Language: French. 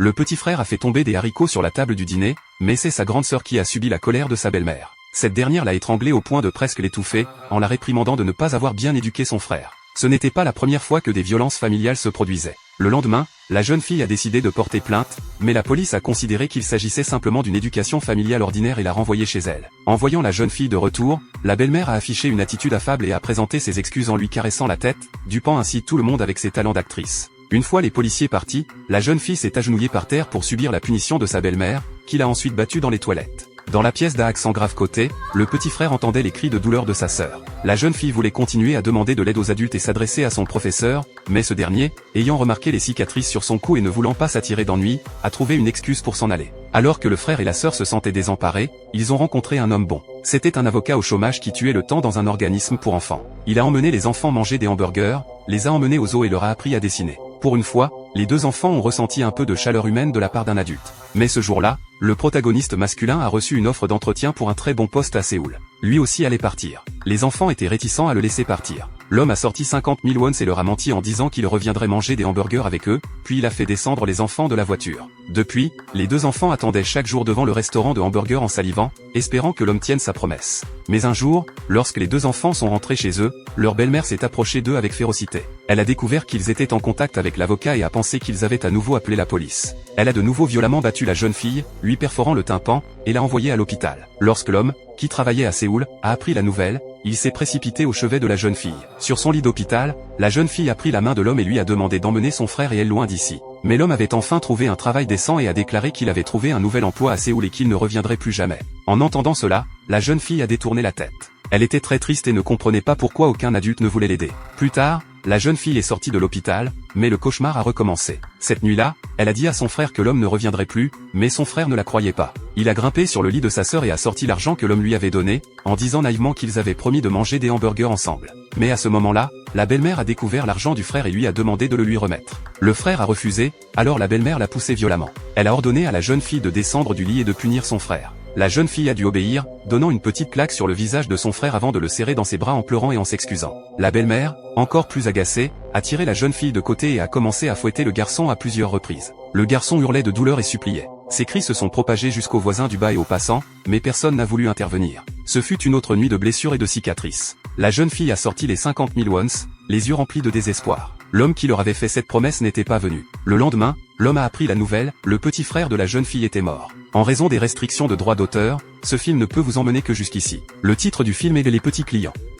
Le petit frère a fait tomber des haricots sur la table du dîner, mais c'est sa grande sœur qui a subi la colère de sa belle-mère. Cette dernière l'a étranglé au point de presque l'étouffer, en la réprimandant de ne pas avoir bien éduqué son frère. Ce n'était pas la première fois que des violences familiales se produisaient. Le lendemain, la jeune fille a décidé de porter plainte, mais la police a considéré qu'il s'agissait simplement d'une éducation familiale ordinaire et l'a renvoyée chez elle. En voyant la jeune fille de retour, la belle-mère a affiché une attitude affable et a présenté ses excuses en lui caressant la tête, dupant ainsi tout le monde avec ses talents d'actrice. Une fois les policiers partis, la jeune fille s'est agenouillée par terre pour subir la punition de sa belle-mère, qui l'a ensuite battue dans les toilettes. Dans la pièce d'à accent grave côté, le petit frère entendait les cris de douleur de sa sœur. La jeune fille voulait continuer à demander de l'aide aux adultes et s'adresser à son professeur, mais ce dernier, ayant remarqué les cicatrices sur son cou et ne voulant pas s'attirer d'ennui, a trouvé une excuse pour s'en aller. Alors que le frère et la sœur se sentaient désemparés, ils ont rencontré un homme bon. C'était un avocat au chômage qui tuait le temps dans un organisme pour enfants. Il a emmené les enfants manger des hamburgers, les a emmenés au zoo et leur a appris à dessiner. Pour une fois, les deux enfants ont ressenti un peu de chaleur humaine de la part d'un adulte. Mais ce jour-là, le protagoniste masculin a reçu une offre d'entretien pour un très bon poste à Séoul. Lui aussi allait partir. Les enfants étaient réticents à le laisser partir. L'homme a sorti 50 000 wons et leur a menti en disant qu'il reviendrait manger des hamburgers avec eux, puis il a fait descendre les enfants de la voiture. Depuis, les deux enfants attendaient chaque jour devant le restaurant de hamburgers en salivant, espérant que l'homme tienne sa promesse. Mais un jour, lorsque les deux enfants sont rentrés chez eux, leur belle-mère s'est approchée d'eux avec férocité. Elle a découvert qu'ils étaient en contact avec l'avocat et a pensé qu'ils avaient à nouveau appelé la police. Elle a de nouveau violemment battu la jeune fille, lui perforant le tympan, et l'a envoyée à l'hôpital. Lorsque l'homme, qui travaillait à Séoul, a appris la nouvelle, il s'est précipité au chevet de la jeune fille. Sur son lit d'hôpital, la jeune fille a pris la main de l'homme et lui a demandé d'emmener son frère et elle loin d'ici. Mais l'homme avait enfin trouvé un travail décent et a déclaré qu'il avait trouvé un nouvel emploi à Séoul et qu'il ne reviendrait plus jamais. En entendant cela, la jeune fille a détourné la tête. Elle était très triste et ne comprenait pas pourquoi aucun adulte ne voulait l'aider. Plus tard, la jeune fille est sortie de l'hôpital, mais le cauchemar a recommencé. Cette nuit-là, elle a dit à son frère que l'homme ne reviendrait plus, mais son frère ne la croyait pas. Il a grimpé sur le lit de sa sœur et a sorti l'argent que l'homme lui avait donné, en disant naïvement qu'ils avaient promis de manger des hamburgers ensemble. Mais à ce moment-là, la belle-mère a découvert l'argent du frère et lui a demandé de le lui remettre. Le frère a refusé, alors la belle-mère l'a poussé violemment. Elle a ordonné à la jeune fille de descendre du lit et de punir son frère. La jeune fille a dû obéir, donnant une petite claque sur le visage de son frère avant de le serrer dans ses bras en pleurant et en s'excusant. La belle-mère, encore plus agacée, a tiré la jeune fille de côté et a commencé à fouetter le garçon à plusieurs reprises. Le garçon hurlait de douleur et suppliait. Ses cris se sont propagés jusqu'aux voisins du bas et aux passants, mais personne n'a voulu intervenir. Ce fut une autre nuit de blessures et de cicatrices. La jeune fille a sorti les 50 000 wons, les yeux remplis de désespoir. L'homme qui leur avait fait cette promesse n'était pas venu. Le lendemain, l'homme a appris la nouvelle, le petit frère de la jeune fille était mort. En raison des restrictions de droits d'auteur, ce film ne peut vous emmener que jusqu'ici. Le titre du film est Les Petits Clients.